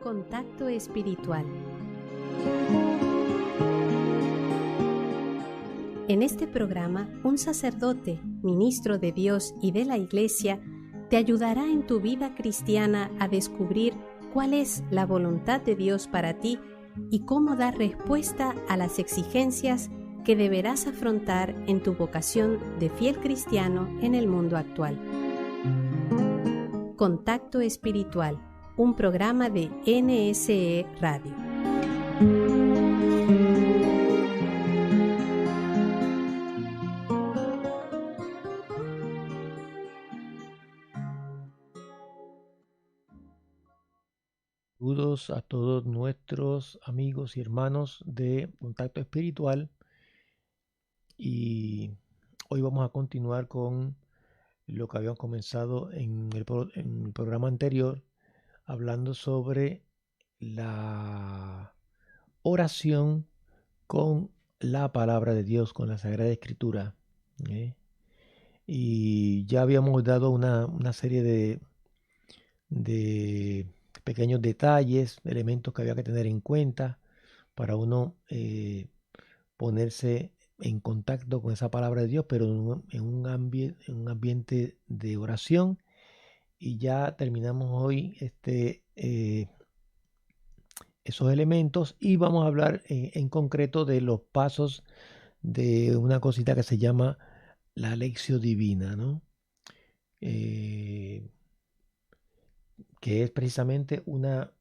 Contacto espiritual. En este programa, un sacerdote, ministro de Dios y de la Iglesia, te ayudará en tu vida cristiana a descubrir cuál es la voluntad de Dios para ti y cómo dar respuesta a las exigencias que deberás afrontar en tu vocación de fiel cristiano en el mundo actual. Contacto espiritual, un programa de NSE Radio. Saludos a todos nuestros amigos y hermanos de Contacto Espiritual, y hoy vamos a continuar con lo que habíamos comenzado en el programa anterior, hablando sobre la oración con la palabra de Dios, con la Sagrada Escritura. Y ya habíamos dado una serie de pequeños detalles, elementos que había que tener en cuenta para uno ponerse en contacto con esa palabra de Dios, pero en un ambiente de oración. Y ya terminamos hoy esos elementos, y vamos a hablar en concreto de los pasos de una cosita que se llama la Lectio Divina, ¿no? Que es precisamente una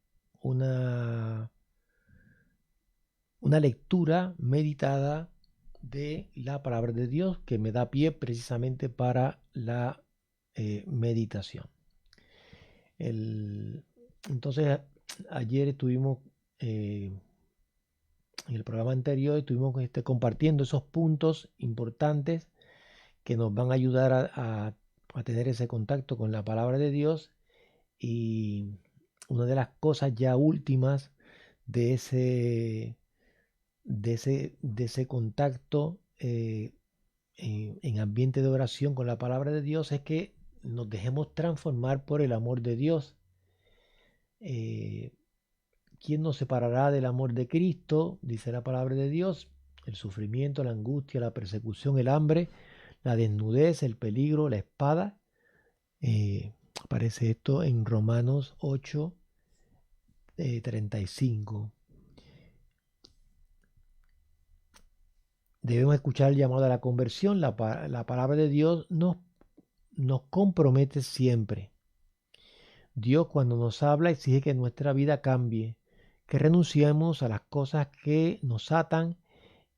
lectura meditada de la palabra de Dios, que me da pie precisamente para la meditación. Entonces, ayer estuvimos, en el programa anterior, estuvimos compartiendo esos puntos importantes que nos van a ayudar a tener ese contacto con la palabra de Dios. Y una de las cosas ya últimas de ese contacto en ambiente de oración con la palabra de Dios es que nos dejemos transformar por el amor de Dios. ¿Quién nos separará del amor de Cristo? Dice la palabra de Dios: el sufrimiento, la angustia, la persecución, el hambre, la desnudez, el peligro, la espada. Aparece esto en Romanos 8, 35. Debemos escuchar el llamado a la conversión. La palabra de Dios nos compromete siempre. Dios, cuando nos habla, exige que nuestra vida cambie, que renunciemos a las cosas que nos atan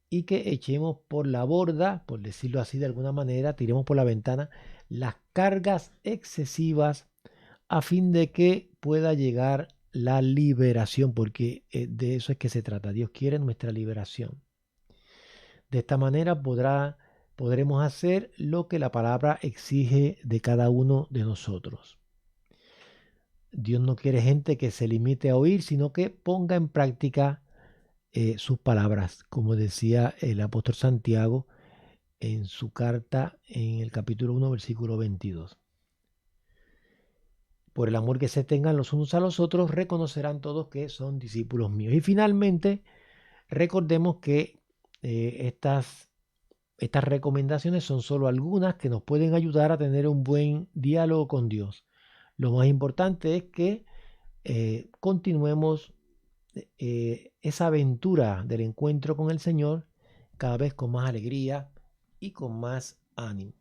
y que echemos por la borda, por decirlo así de alguna manera, tiremos por la ventana las cargas excesivas, a fin de que pueda llegar la liberación, porque de eso es que se trata. Dios quiere nuestra liberación. De esta manera podremos hacer lo que la palabra exige de cada uno de nosotros. Dios no quiere gente que se limite a oír, sino que ponga en práctica sus palabras, como decía el apóstol Santiago en su carta en el capítulo 1, versículo 22. Por el amor que se tengan los unos a los otros, reconocerán todos que son discípulos míos. Y finalmente, recordemos que estas recomendaciones son solo algunas que nos pueden ayudar a tener un buen diálogo con Dios. Lo más importante es que continuemos esa aventura del encuentro con el Señor cada vez con más alegría y con más ánimo.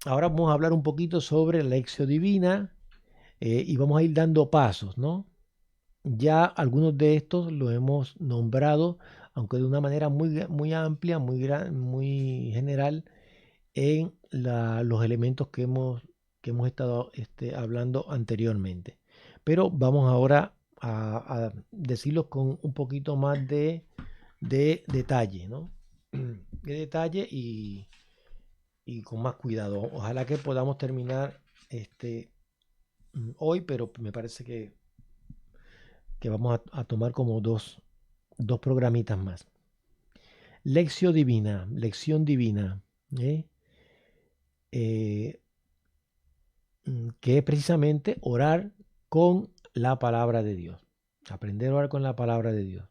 Ahora vamos a hablar un poquito sobre la Lectio Divina, y vamos a ir dando pasos, ¿no? Ya algunos de estos los hemos nombrado, aunque de una manera muy amplia, muy general, en los elementos que hemos estado hablando anteriormente. Pero vamos ahora a decirlos con un poquito más de detalle, ¿no? De detalle y con más cuidado. Ojalá que podamos terminar hoy, pero me parece que vamos a tomar como dos programitas más. Lección divina, que es precisamente orar con la palabra de Dios. Aprender a orar con la palabra de Dios.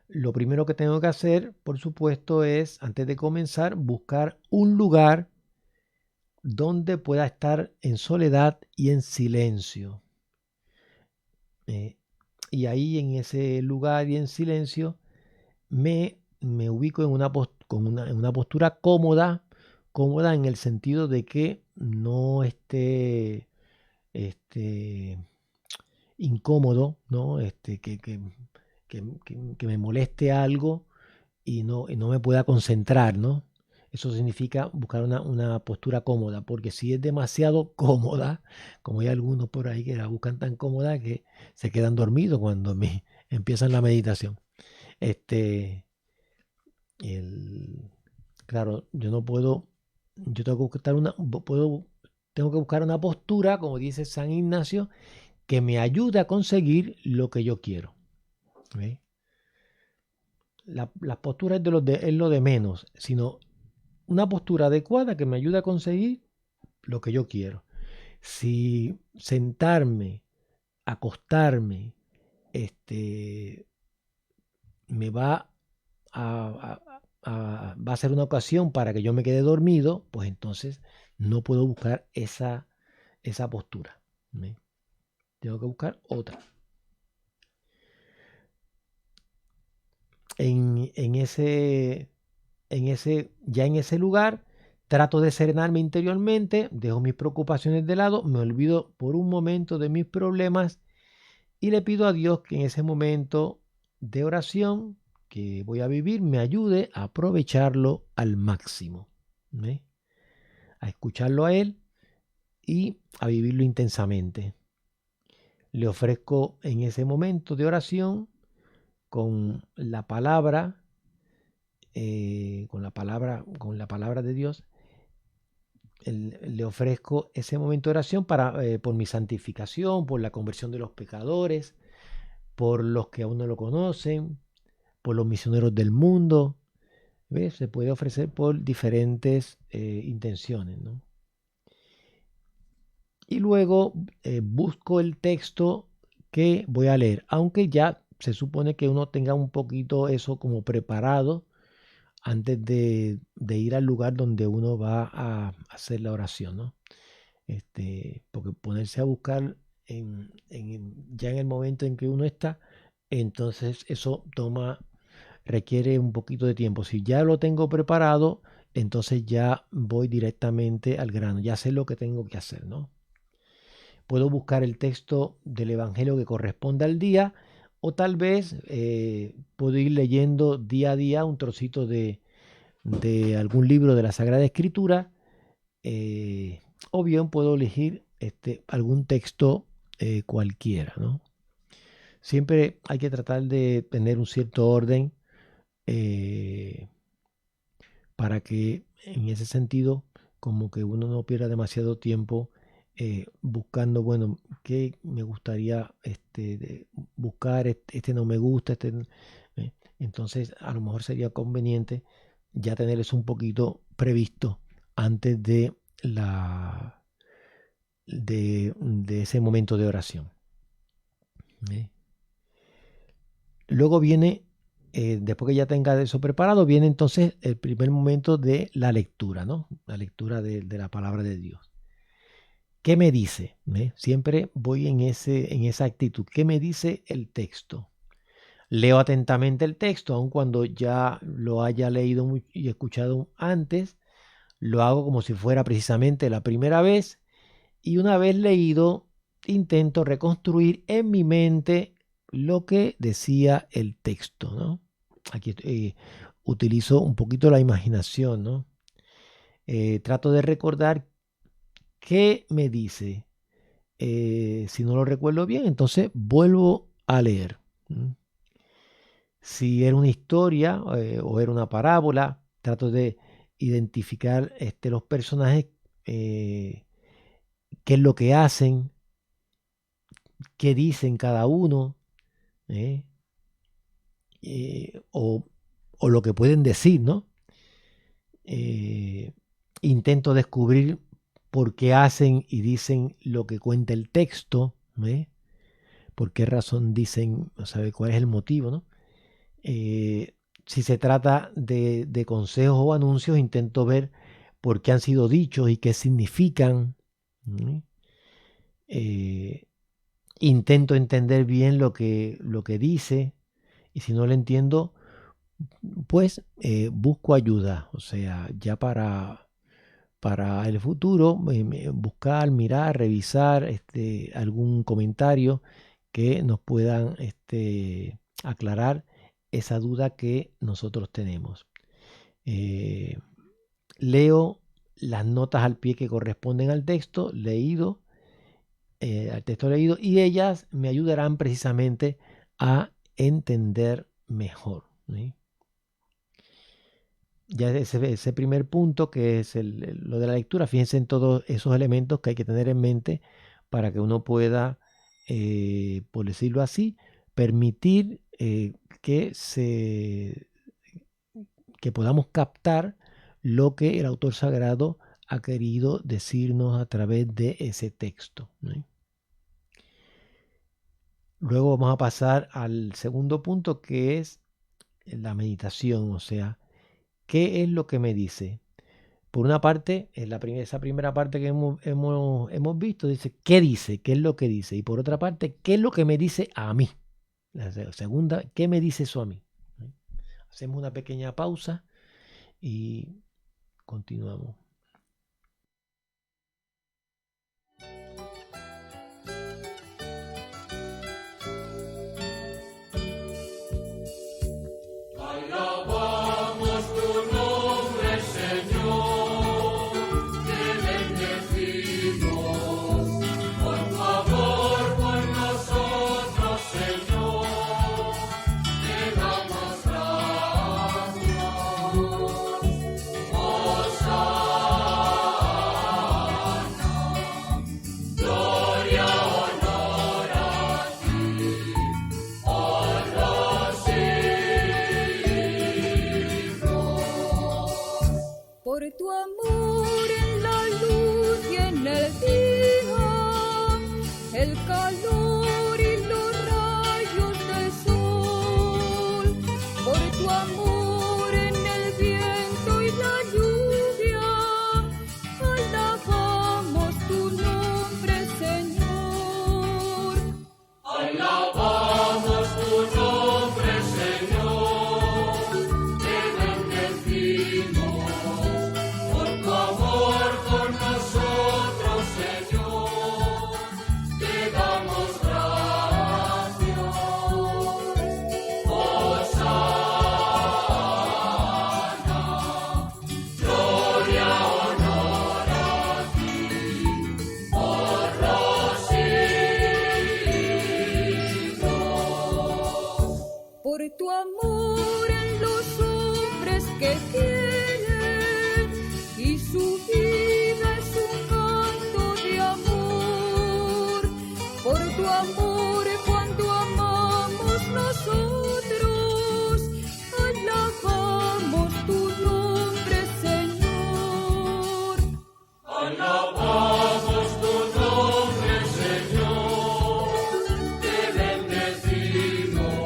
Lo primero que tengo que hacer, por supuesto, es, antes de comenzar, buscar un lugar donde pueda estar en soledad y en silencio. Y ahí en ese lugar y en silencio me ubico en una postura cómoda en el sentido de que no esté incómodo, ¿no? Que me moleste algo y no me pueda concentrar, ¿no? Eso significa buscar una postura cómoda, porque si es demasiado cómoda, como hay algunos por ahí que la buscan tan cómoda que se quedan dormidos cuando empiezan la meditación. Claro, yo no puedo, yo tengo que tengo que buscar una postura, como dice San Ignacio, que me ayude a conseguir lo que yo quiero. ¿Ve? La postura es lo de menos, sino una postura adecuada que me ayude a conseguir lo que yo quiero. Si sentarme, acostarme, me va va a ser una ocasión para que yo me quede dormido, pues entonces no puedo buscar esa postura. ¿Ve? Tengo que buscar otra. En ese lugar, trato de serenarme interiormente, dejo mis preocupaciones de lado, me olvido por un momento de mis problemas y le pido a Dios que en ese momento de oración que voy a vivir me ayude a aprovecharlo al máximo, ¿ve? A escucharlo a Él y a vivirlo intensamente. Le ofrezco en ese momento de oración con la palabra, con la palabra de Dios, le ofrezco ese momento de oración por mi santificación, por la conversión de los pecadores, por los que aún no lo conocen, por los misioneros del mundo. ¿Ves? Se puede ofrecer por diferentes intenciones, ¿no? Y luego busco el texto que voy a leer, aunque ya se supone que uno tenga un poquito eso como preparado antes de ir al lugar donde uno va a hacer la oración, ¿no? Porque ponerse a buscar ya en el momento en que uno está, entonces eso requiere un poquito de tiempo. Si ya lo tengo preparado, entonces ya voy directamente al grano, ya sé lo que tengo que hacer, ¿no? Puedo buscar el texto del Evangelio que corresponda al día, o tal vez puedo ir leyendo día a día un trocito de algún libro de la Sagrada Escritura, o bien puedo elegir algún texto cualquiera, ¿no? Siempre hay que tratar de tener un cierto orden para que en ese sentido como que uno no pierda demasiado tiempo buscando, bueno, qué me gustaría buscar, no me gusta, entonces a lo mejor sería conveniente ya tener eso un poquito previsto antes de de ese momento de oración. Luego viene, después que ya tenga eso preparado, viene entonces el primer momento de la lectura, ¿no? La lectura de la palabra de Dios. ¿Qué me dice? Siempre voy en esa actitud. ¿Qué me dice el texto? Leo atentamente el texto, aun cuando ya lo haya leído y escuchado antes. Lo hago como si fuera precisamente la primera vez. Y una vez leído, intento reconstruir en mi mente lo que decía el texto, ¿no? Aquí utilizo un poquito la imaginación, ¿no? Trato de recordar qué me dice. Si no lo recuerdo bien, entonces vuelvo a leer. Si era una historia o era una parábola, trato de identificar los personajes, qué es lo que hacen, qué dicen cada uno, o lo que pueden decir, ¿no? Intento descubrir por qué hacen y dicen lo que cuenta el texto. ¿Por qué razón dicen? O sea, ¿cuál es el motivo, no? Si se trata de consejos o anuncios, intento ver por qué han sido dichos y qué significan. Intento entender bien lo que dice, y si no lo entiendo, pues busco ayuda. O sea, ya para el futuro, buscar, mirar, revisar algún comentario que nos puedan aclarar esa duda que nosotros tenemos. Leo las notas al pie que corresponden al texto leído, y ellas me ayudarán precisamente a entender mejor, ¿sí? Ya ese primer punto, que es lo de la lectura, fíjense en todos esos elementos que hay que tener en mente para que uno pueda, por decirlo así, permitir que podamos captar lo que el autor sagrado ha querido decirnos a través de ese texto, ¿no? Luego vamos a pasar al segundo punto, que es la meditación, o sea, ¿qué es lo que me dice? Por una parte, esa primera parte que hemos visto, dice, ¿qué dice? ¿Qué es lo que dice? Y por otra parte, ¿qué es lo que me dice a mí? La segunda, ¿qué me dice eso a mí? Hacemos una pequeña pausa y continuamos. Tu amor en la luz y en el día, el calor y los rayos del sol, por tu amor en el viento y la lluvia, alabamos tu nombre, Señor. Alabamos tu nombre, Señor, te bendecimos. Tu amor en los hombres que quieren, y su vida es un canto de amor. Por tu amor cuando amamos nosotros, alabamos tu nombre, Señor. Alabamos tu nombre, Señor, te bendecimos.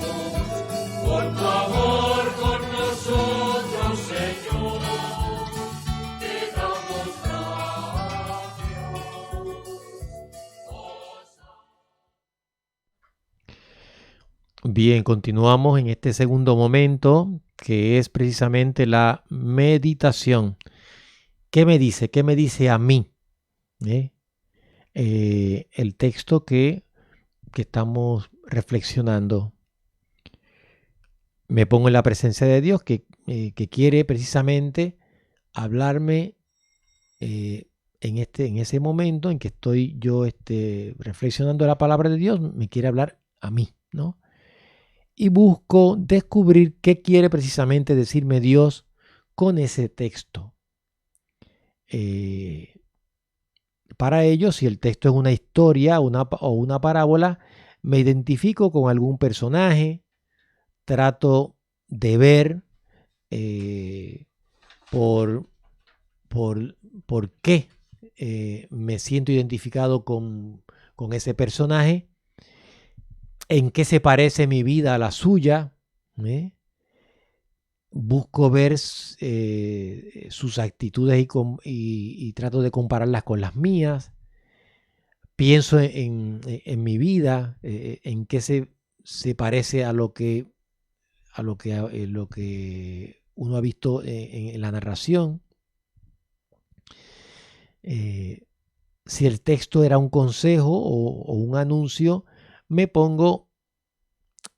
Por tu amor con nosotros, Señor, te damos gracias. Bien, continuamos en este segundo momento, que es precisamente la meditación. ¿Qué me dice? ¿Qué me dice a mí? El texto que estamos reflexionando. Me pongo en la presencia de Dios que quiere precisamente hablarme en ese momento en que estoy yo reflexionando la palabra de Dios. Me quiere hablar a mí, ¿no? Y busco descubrir qué quiere precisamente decirme Dios con ese texto. Para ello, si el texto es una historia o una parábola, me identifico con algún personaje, trato de ver por qué me siento identificado con con ese personaje, en qué se parece mi vida a la suya, busco ver sus actitudes y trato de compararlas con las mías, pienso en mi vida, en qué se parece a lo que uno ha visto en la narración. Si el texto era un consejo o un anuncio, me pongo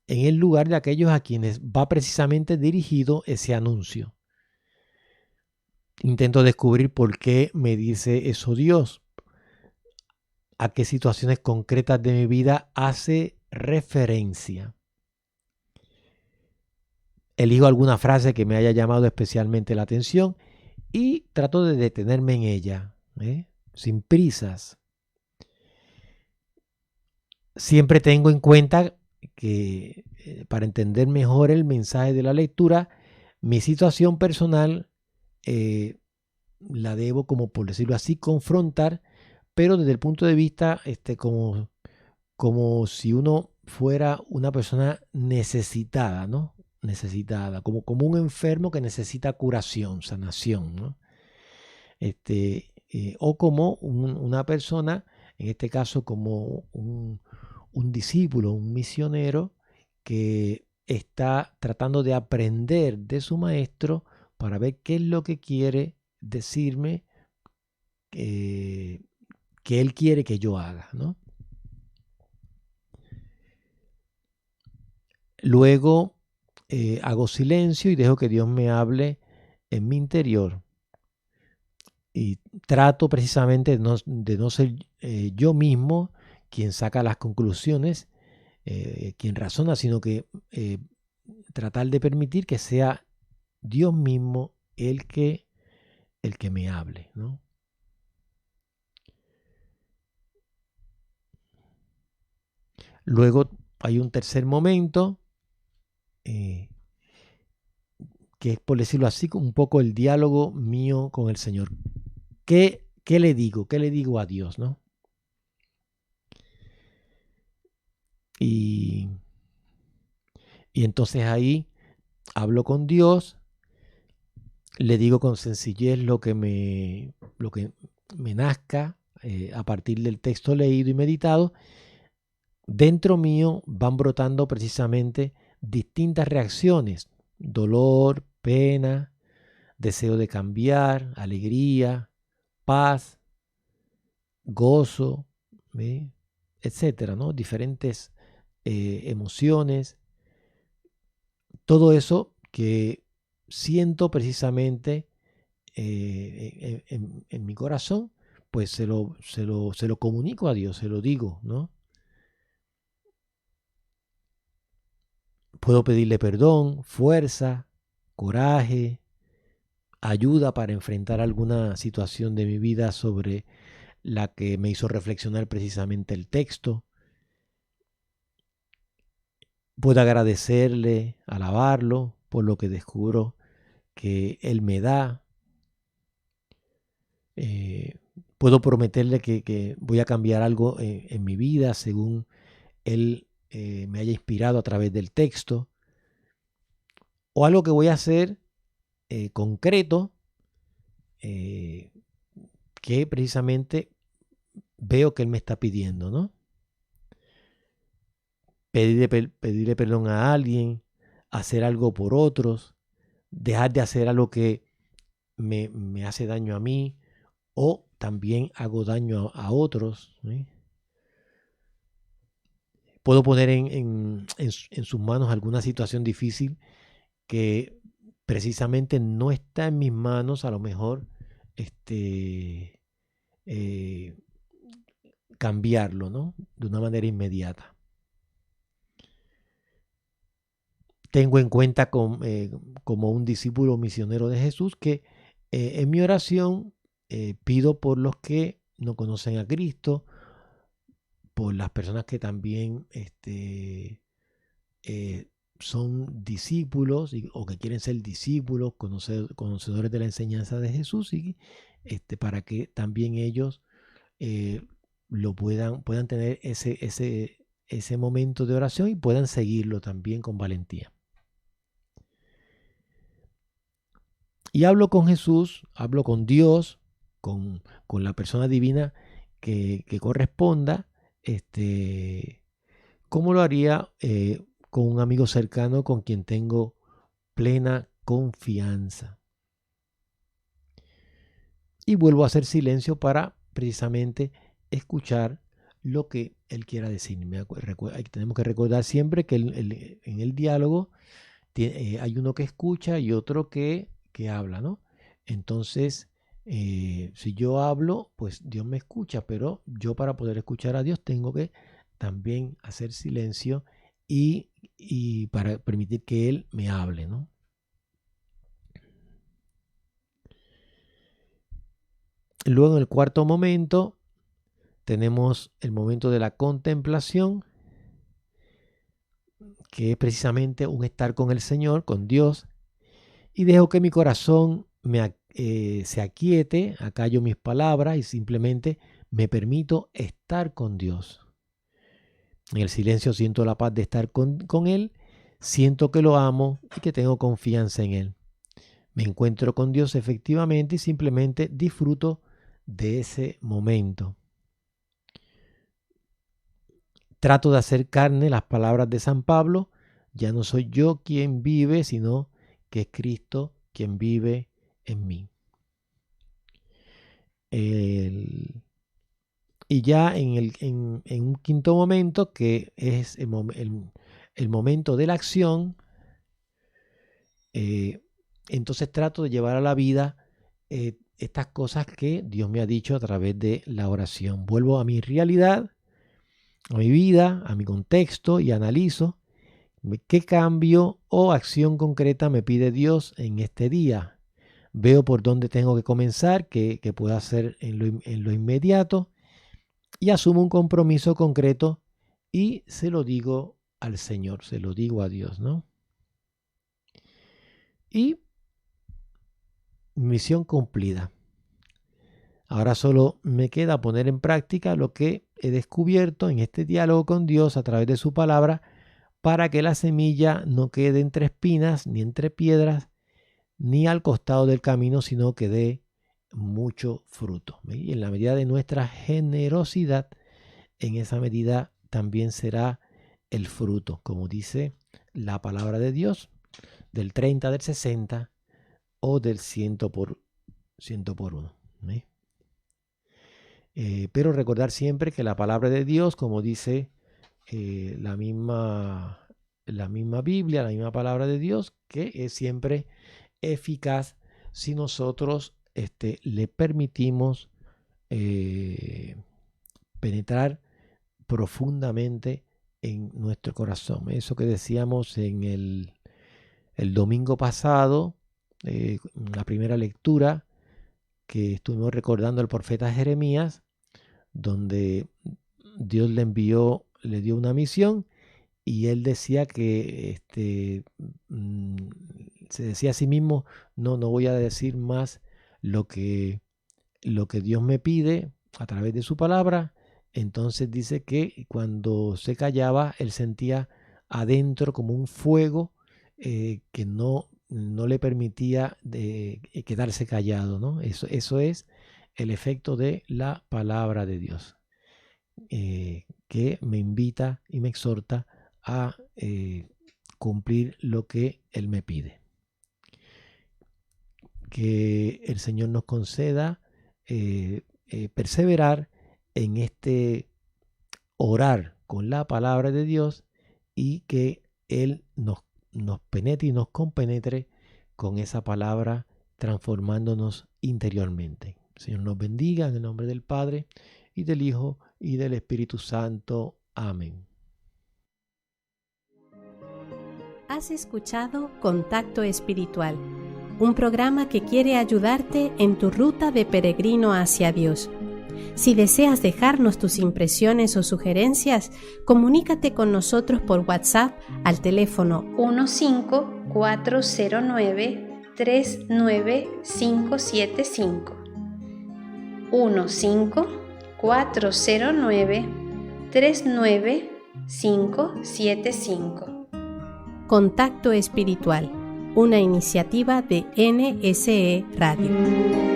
en el lugar de aquellos a quienes va precisamente dirigido ese anuncio. Intento descubrir por qué me dice eso Dios, a qué situaciones concretas de mi vida hace referencia. Elijo alguna frase que me haya llamado especialmente la atención y trato de detenerme en ella, sin prisas. Siempre tengo en cuenta que para entender mejor el mensaje de la lectura, mi situación personal la debo, como por decirlo así, confrontar, pero desde el punto de vista como si uno fuera una persona necesitada, ¿no? Necesitada, como un enfermo que necesita curación, sanación, ¿no? O como una persona, en este caso como un discípulo, un misionero que está tratando de aprender de su maestro para ver qué es lo que quiere decirme que él quiere que yo haga, ¿no? Luego hago silencio y dejo que Dios me hable en mi interior. Y trato precisamente de no ser yo mismo quien saca las conclusiones, quien razona, sino que tratar de permitir que sea Dios mismo el que me hable, ¿no? Luego hay un tercer momento que es, por decirlo así, un poco el diálogo mío con el Señor. ¿Qué le digo? ¿Qué le digo a Dios, no? Y entonces ahí hablo con Dios, le digo con sencillez lo que me nazca a partir del texto leído y meditado. Dentro mío van brotando precisamente distintas reacciones: dolor, pena, deseo de cambiar, alegría, paz, gozo, etcétera, ¿no? Diferentes emociones. Todo eso que siento precisamente en mi corazón, pues se lo comunico a Dios, se lo digo, ¿no? Puedo pedirle perdón, fuerza, coraje, ayuda para enfrentar alguna situación de mi vida sobre la que me hizo reflexionar precisamente el texto. Puedo agradecerle, alabarlo por lo que descubro que Él me da. Puedo prometerle que voy a cambiar algo en mi vida según Él me haya inspirado a través del texto. O algo que voy a hacer concreto que precisamente veo que Él me está pidiendo, ¿no? Pedirle perdón a alguien, hacer algo por otros, dejar de hacer algo que me hace daño a mí o también hago daño a otros, ¿sí? Puedo poner en sus manos alguna situación difícil que precisamente no está en mis manos, a lo mejor cambiarlo, ¿no? De una manera inmediata. Tengo en cuenta como un discípulo misionero de Jesús que en mi oración pido por los que no conocen a Cristo, por las personas que también son discípulos o que quieren ser discípulos, conocedores de la enseñanza de Jesús, y para que también ellos puedan tener ese momento de oración y puedan seguirlo también con valentía. Y hablo con Jesús, hablo con Dios, con la persona divina que corresponda, como lo haría con un amigo cercano con quien tengo plena confianza. Y vuelvo a hacer silencio para precisamente escuchar lo que él quiera decirme. Tenemos que recordar siempre que en el diálogo hay uno que escucha y otro que habla, ¿no? Entonces, si yo hablo, pues Dios me escucha, pero yo para poder escuchar a Dios tengo que también hacer silencio y para permitir que Él me hable, ¿no? Luego, en el cuarto momento, tenemos el momento de la contemplación, que es precisamente un estar con el Señor, con Dios, y dejo que mi corazón se aquiete, acallo mis palabras y simplemente me permito estar con Dios. En el silencio siento la paz de estar con Él, siento que lo amo y que tengo confianza en Él. Me encuentro con Dios efectivamente y simplemente disfruto de ese momento. Trato de hacer carne las palabras de San Pablo: ya no soy yo quien vive, sino que es Cristo quien vive en mí. Y ya en un quinto momento, que es el momento de la acción, entonces trato de llevar a la vida estas cosas que Dios me ha dicho a través de la oración. Vuelvo a mi realidad, a mi vida, a mi contexto y analizo qué cambio o acción concreta me pide Dios en este día. Veo por dónde tengo que comenzar, que puedo hacer en lo inmediato, y asumo un compromiso concreto y se lo digo al Señor, se lo digo a Dios, ¿no? Y misión cumplida. Ahora solo me queda poner en práctica lo que he descubierto en este diálogo con Dios a través de su palabra, para que la semilla no quede entre espinas ni entre piedras ni al costado del camino, sino que dé mucho fruto. Y en la medida de nuestra generosidad, en esa medida también será el fruto, como dice la palabra de Dios, del 30, del 60 o del 100 por 100 por 1. Pero recordar siempre que la palabra de Dios, como dice la misma Biblia, la misma palabra de Dios, que es siempre eficaz si nosotros le permitimos penetrar profundamente en nuestro corazón. Eso que decíamos en el domingo pasado, la primera lectura que estuvimos recordando al profeta Jeremías, donde Dios le dio una misión y él decía que se decía a sí mismo: no voy a decir más lo que Dios me pide a través de su palabra. Entonces dice que cuando se callaba, él sentía adentro como un fuego que no le permitía quedarse callado, ¿no? Eso es el efecto de la palabra de Dios, que me invita y me exhorta a cumplir lo que Él me pide. Que el Señor nos conceda perseverar en este orar con la palabra de Dios, y que Él nos penetre y nos compenetre con esa palabra, transformándonos interiormente. El Señor nos bendiga en el nombre del Padre, y del Hijo, y del Espíritu Santo. Amén. Has escuchado Contacto Espiritual, un programa que quiere ayudarte en tu ruta de peregrino hacia Dios. Si deseas dejarnos tus impresiones o sugerencias, comunícate con nosotros por WhatsApp al teléfono 15409-39575. 409-39575. Contacto Espiritual, una iniciativa de NSE Radio.